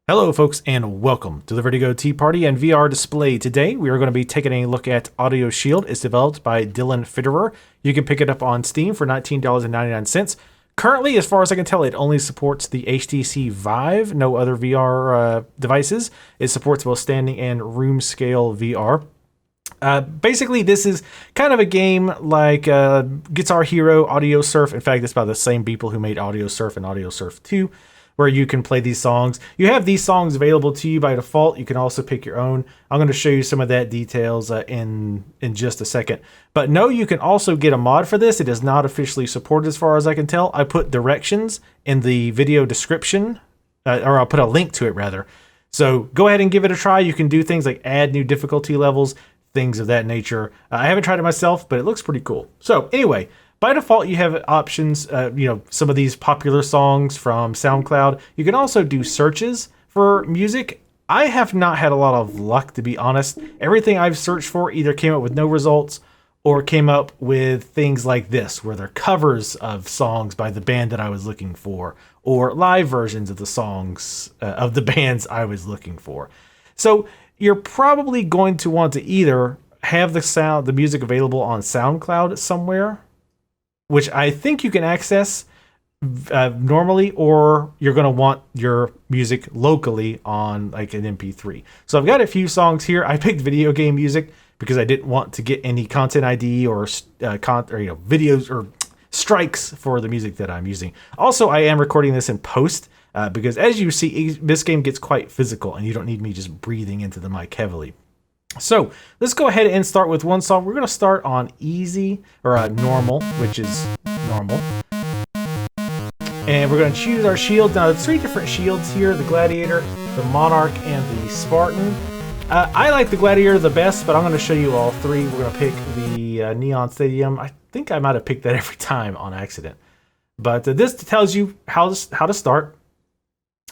Hello folks and welcome to the Vertigo Tea Party and VR display. Today we are going to be taking a look at Audioshield. It's developed by Dylan Fitterer. You can pick it up on Steam for $19.99. Currently, as far as I can tell, it only supports the HTC Vive, no other VR devices. It supports both standing and room scale VR. Basically, this is kind of a game like Guitar Hero, Audio Surf. In fact, it's by the same people who made Audio Surf and Audio Surf 2. Where you can play these songs. You have these songs available to you by default. You can also pick your own. I'm going to show you some of that details in just a second. But no, you can also get a mod for this. It is not officially supported as far as I can tell. I put directions in the video description, or I'll put a link to it rather. So go ahead and give it a try. You can do things like add new difficulty levels, things of that nature. I haven't tried it myself, but it looks pretty cool. So anyway, by default, you have options, some of these popular songs from SoundCloud. You can also do searches for music. I have not had a lot of luck, to be honest. Everything I've searched for either came up with no results or came up with things like this, where they're covers of songs by the band that I was looking for, or live versions of the songs of the bands I was looking for. So you're probably going to want to either have the music available on SoundCloud somewhere, which I think you can access normally, or you're going to want your music locally on like an MP3. So I've got a few songs here. I picked video game music because I didn't want to get any content ID or videos or strikes for the music that I'm using. Also, I am recording this in post because as you see, this game gets quite physical and you don't need me just breathing into the mic heavily. So let's go ahead and start with one song. We're going to start on easy, or normal, which is normal. And we're going to choose our shield. Now, there's three different shields here: the Gladiator, the Monarch, and the Spartan. I like the Gladiator the best, but I'm going to show you all three. We're going to pick the Neon Stadium. I think I might have picked that every time on accident. But this tells you how to start.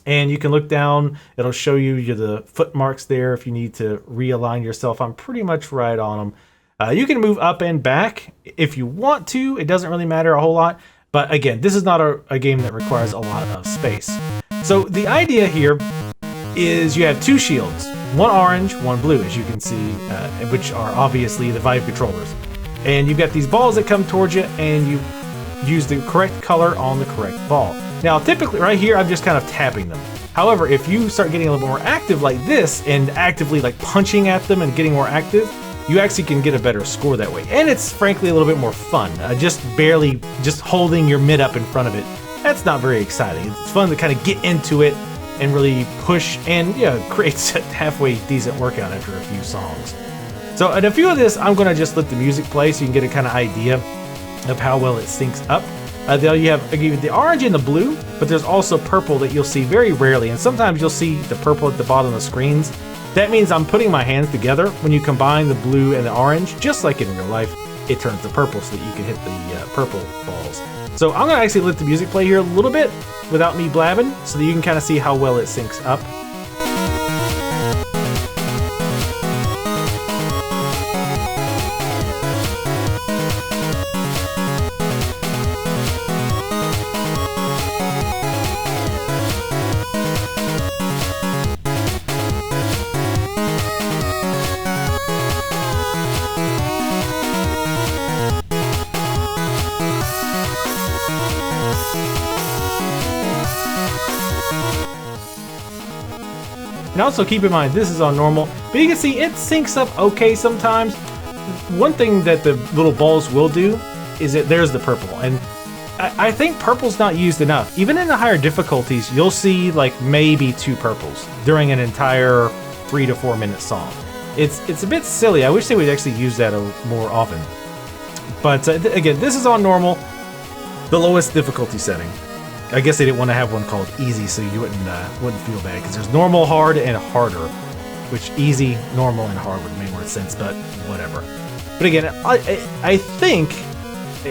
And you can look down, it'll show you the foot marks there if you need to realign yourself. I'm pretty much right on them. You can move up and back if you want to. It doesn't really matter a whole lot. But again, this is not a game that requires a lot of space. So the idea here is you have two shields, one orange, one blue, as you can see, which are obviously the Vive controllers. And you've got these balls that come towards you, and you use the correct color on the correct ball. Now, typically right here, I'm just kind of tapping them. However, if you start getting a little more active like this and actively like punching at them and getting more active, you actually can get a better score that way. And it's frankly a little bit more fun. Just holding your mid up in front of it, that's not very exciting. It's fun to kind of get into it and really push, and creates a halfway decent workout after a few songs. So in a few of this, I'm gonna just let the music play so you can get a kind of idea of how well it syncs up. There you have the orange and the blue, but there's also purple that you'll see very rarely, and sometimes you'll see the purple at the bottom of the screens. That means I'm putting my hands together. When you combine the blue and the orange, just like in real life, it turns to purple so that you can hit the purple balls. So I'm going to actually let the music play here a little bit without me blabbing so that you can kind of see how well it syncs up. And also keep in mind, this is on normal, but you can see it syncs up okay sometimes. One thing that the little balls will do is that there's the purple, and I think purple's not used enough. Even in the higher difficulties, you'll see like maybe two purples during an entire 3 to 4 minute song. It's a bit silly. I wish they would actually use that more often. But again, this is on normal, the lowest difficulty setting. I guess they didn't want to have one called easy, so you wouldn't feel bad, because there's normal, hard, and harder, which easy, normal, and hard would make more sense, but whatever. But again, I think,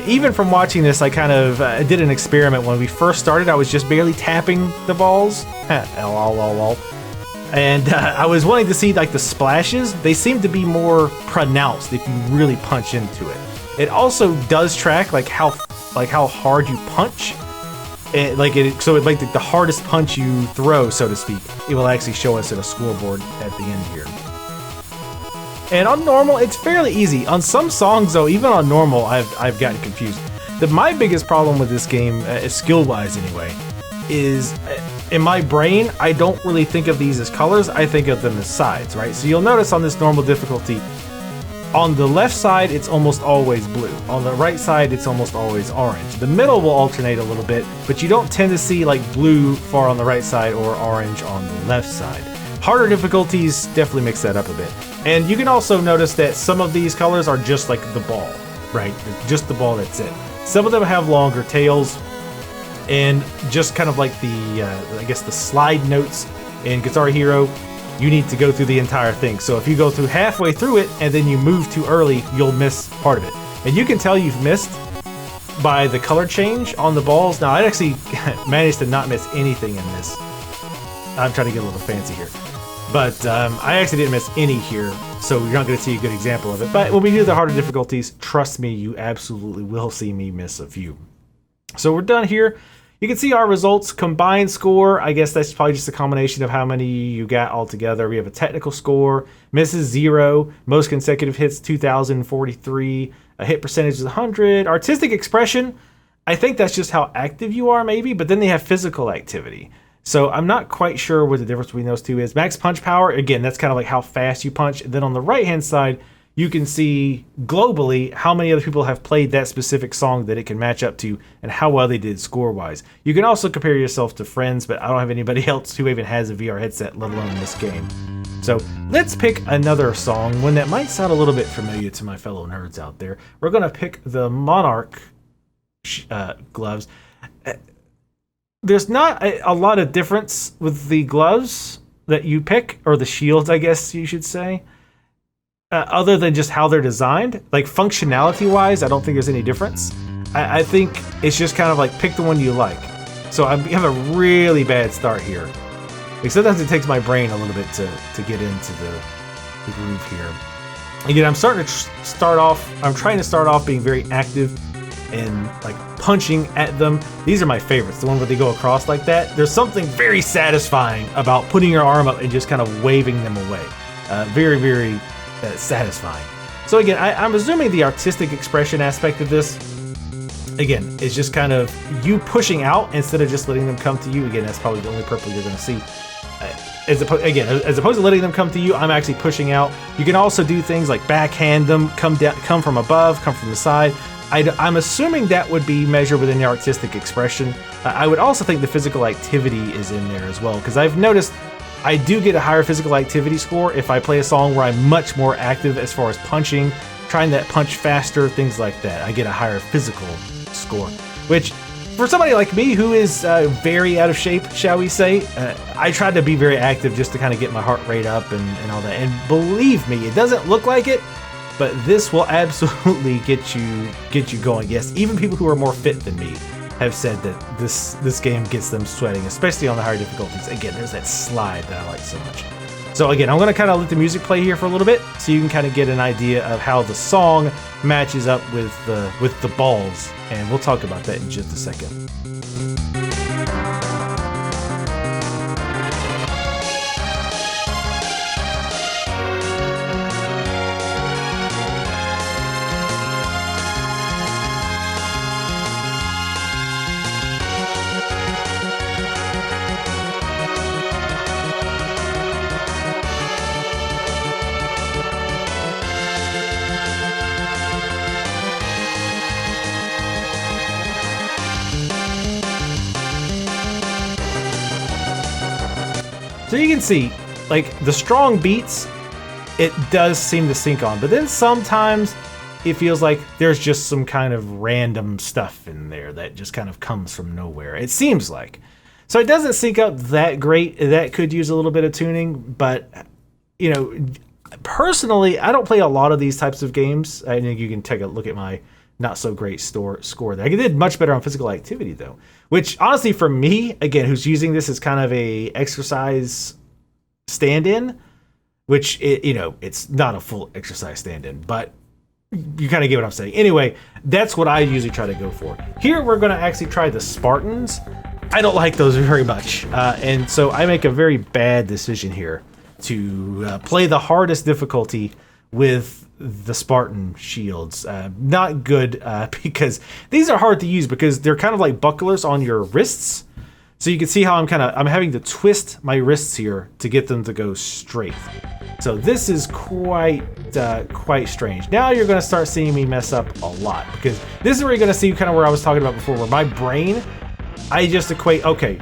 even from watching this, I kind of did an experiment. When we first started, I was just barely tapping the balls. And I was wanting to see like the splashes. They seem to be more pronounced if you really punch into it. It also does track like how hard you punch. So like the hardest punch you throw, so to speak, it will actually show us at a scoreboard at the end here. And on normal, it's fairly easy. On some songs, though, even on normal, I've gotten confused. My biggest problem with this game, skill-wise anyway, is in my brain, I don't really think of these as colors. I think of them as sides, right? So you'll notice on this normal difficulty, on the left side, it's almost always blue. On the right side, it's almost always orange. The middle will alternate a little bit, but you don't tend to see like blue far on the right side or orange on the left side. Harder difficulties definitely mix that up a bit. And you can also notice that some of these colors are just like the ball, right? Just the ball, that's it. Some of them have longer tails, and just kind of like the, I guess the slide notes in Guitar Hero, you need to go through the entire thing. So if you go through halfway through it and then you move too early, you'll miss part of it. And you can tell you've missed by the color change on the balls. Now, I actually managed to not miss anything in this. I'm trying to get a little fancy here. But I actually didn't miss any here, so you're not going to see a good example of it. But when we do the harder difficulties, trust me, you absolutely will see me miss a few. So we're done here. You can see our results. Combined score, I guess that's probably just a combination of how many you got all together. We have a technical score, misses 0, most consecutive hits 2,043, a hit percentage is 100. Artistic expression, I think that's just how active you are maybe, but then they have physical activity. So I'm not quite sure what the difference between those two is. Max punch power, again, that's kind of like how fast you punch. And then on the right-hand side, you can see globally how many other people have played that specific song that it can match up to and how well they did score-wise. You can also compare yourself to friends, but I don't have anybody else who even has a VR headset, let alone this game. So let's pick another song, one that might sound a little bit familiar to my fellow nerds out there. We're going to pick the Monarch gloves. There's not a lot of difference with the gloves that you pick, or the shields, I guess you should say, other than just how they're designed. Like functionality-wise, I don't think there's any difference. I think it's just kind of like pick the one you like. So I have a really bad start here. Like sometimes it takes my brain a little bit to get into the groove here. Again, I'm trying to start off being very active and like punching at them. These are my favorites, the one where they go across like that. There's something very satisfying about putting your arm up and just kind of waving them away. Very, very satisfying. So again, I'm assuming the artistic expression aspect of this, again, is just kind of you pushing out instead of just letting them come to you. Again, that's probably the only purple you're going to see. As opposed to letting them come to you, I'm actually pushing out. You can also do things like backhand them, come from above, come from the side. I'm assuming that would be measured within the artistic expression. I would also think the physical activity is in there as well, because I've noticed I do get a higher physical activity score if I play a song where I'm much more active as far as punching, trying that punch faster, things like that. I get a higher physical score, which for somebody like me who is very out of shape, shall we say, I tried to be very active just to kind of get my heart rate up and all that. And believe me, it doesn't look like it, but this will absolutely get you going. Yes, even people who are more fit than me have said that this game gets them sweating, especially on the higher difficulties. Again, there's that slide that I like so much. So again, I'm going to kind of let the music play here for a little bit so you can kind of get an idea of how the song matches up with the balls, and we'll talk about that in just a second. So you can see, like, the strong beats, it does seem to sync on, but then sometimes it feels like there's just some kind of random stuff in there that just kind of comes from nowhere. It seems like. So it doesn't sync up that great. That could use a little bit of tuning, but, you know, personally, I don't play a lot of these types of games. I think you can take a look at my not so great score there. I did much better on physical activity though, which honestly for me, again, who's using this as kind of a exercise stand-in, which it's not a full exercise stand-in, but you kind of get what I'm saying. Anyway, that's what I usually try to go for. Here we're going to actually try the Spartans. I don't like those very much. And so I make a very bad decision here to play the hardest difficulty with the Spartan shields. Not good because these are hard to use because they're kind of like bucklers on your wrists. So you can see how I'm having to twist my wrists here to get them to go straight. So this is quite strange. Now you're going to start seeing me mess up a lot because this is where you're going to see kind of where I was talking about before, where my brain, I just equate, okay,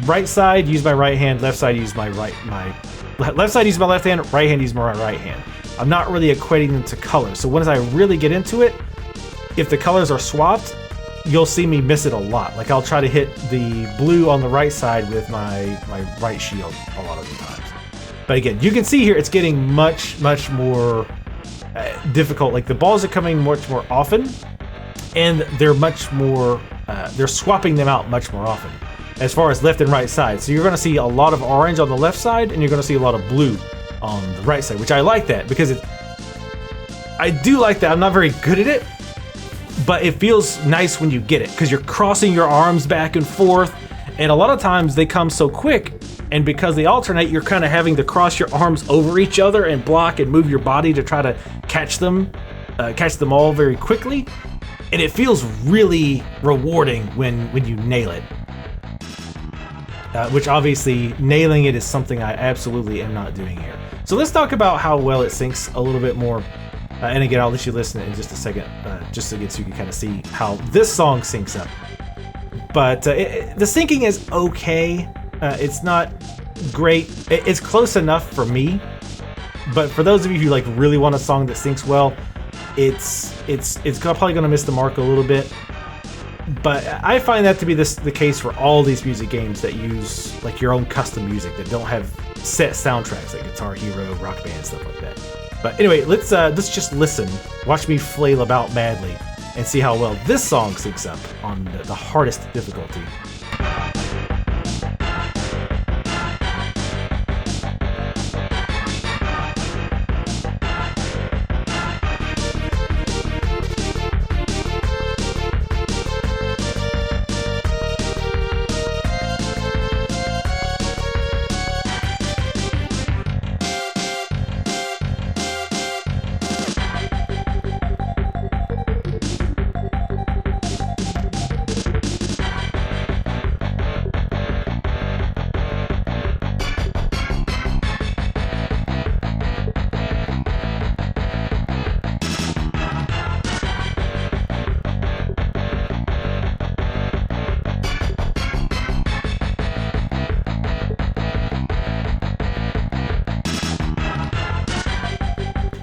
right side, use my right hand, left side, use my left side, use my left hand, right hand, use my right hand. I'm not really equating them to colors. So once I really get into it, if the colors are swapped, you'll see me miss it a lot. Like I'll try to hit the blue on the right side with my right shield a lot of the times. But again, you can see here it's getting much more difficult. Like the balls are coming much more often, and they're much more, they're swapping them out much more often as far as left and right side. So you're going to see a lot of orange on the left side, and you're going to see a lot of blue on the right side, which I like that because I do like that. I'm not very good at it, but it feels nice when you get it because you're crossing your arms back and forth, and a lot of times they come so quick, and because they alternate, you're kind of having to cross your arms over each other and block and move your body to try to catch them all very quickly, and it feels really rewarding when you nail it. Which obviously nailing it is something I absolutely am not doing here. So let's talk about how well it syncs a little bit more. And again, I'll let you listen in just a second, just so you can kind of see how this song syncs up. But the syncing is okay. It's not great. It's close enough for me. But for those of you who like really want a song that syncs well, it's probably going to miss the mark a little bit. But I find that to be the case for all these music games that use like your own custom music that don't have set soundtracks like Guitar Hero, Rock Band, stuff like that. But anyway, let's just listen, watch me flail about madly, and see how well this song syncs up on the hardest difficulty.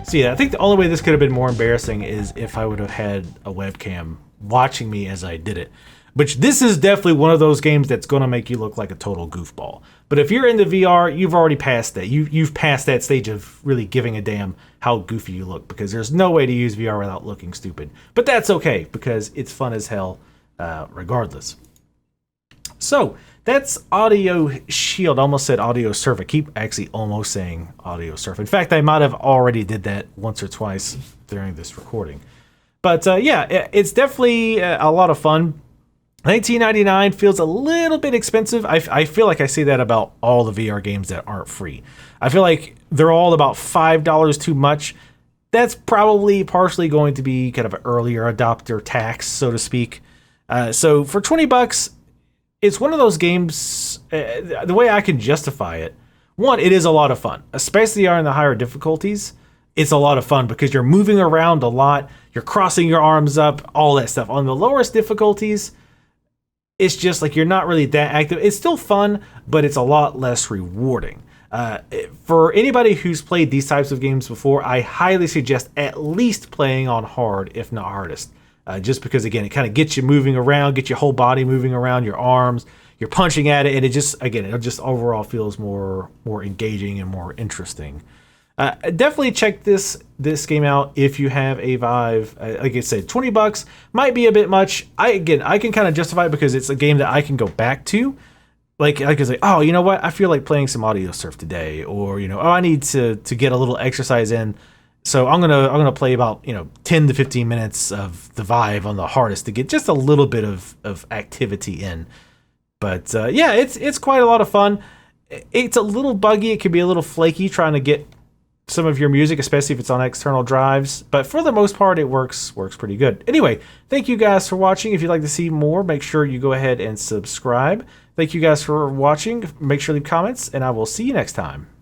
So yeah, I think the only way this could have been more embarrassing is if I would have had a webcam watching me as I did it. Which this is definitely one of those games that's going to make you look like a total goofball. But if you're into VR, you've already passed that. You've passed that stage of really giving a damn how goofy you look, because there's no way to use VR without looking stupid. But that's okay, because it's fun as hell regardless. So that's Audioshield. I almost said Audiosurf. I keep actually almost saying Audiosurf. In fact, I might have already did that once or twice during this recording. But yeah, it's definitely a lot of fun. $19.99 feels a little bit expensive. I feel like I say that about all the VR games that aren't free. I feel like they're all about $5 too much. That's probably partially going to be kind of an earlier adopter tax, so to speak. So for $20, it's one of those games, the way I can justify it, one, it is a lot of fun, especially in the higher difficulties. It's a lot of fun because you're moving around a lot, you're crossing your arms up, all that stuff. On the lowest difficulties, it's just like you're not really that active. It's still fun, but it's a lot less rewarding. For anybody who's played these types of games before, I highly suggest at least playing on hard, if not hardest. Just because, again, it kind of gets you moving around, get your whole body moving around, your arms, you're punching at it, and it just overall feels more engaging and more interesting. Definitely check this game out if you have a Vive. Like I said, $20 might be a bit much. I can kind of justify it because it's a game that I can go back to. Like I can say, oh, you know what? I feel like playing some Audiosurf today, or I need to get a little exercise in. So I'm gonna play about 10 to 15 minutes of the Vive on the hardest to get just a little bit of activity in. But yeah, it's quite a lot of fun. It's a little buggy. It can be a little flaky trying to get some of your music, especially if it's on external drives. But for the most part, it works pretty good. Anyway, thank you guys for watching. If you'd like to see more, make sure you go ahead and subscribe. Thank you guys for watching. Make sure to leave comments, and I will see you next time.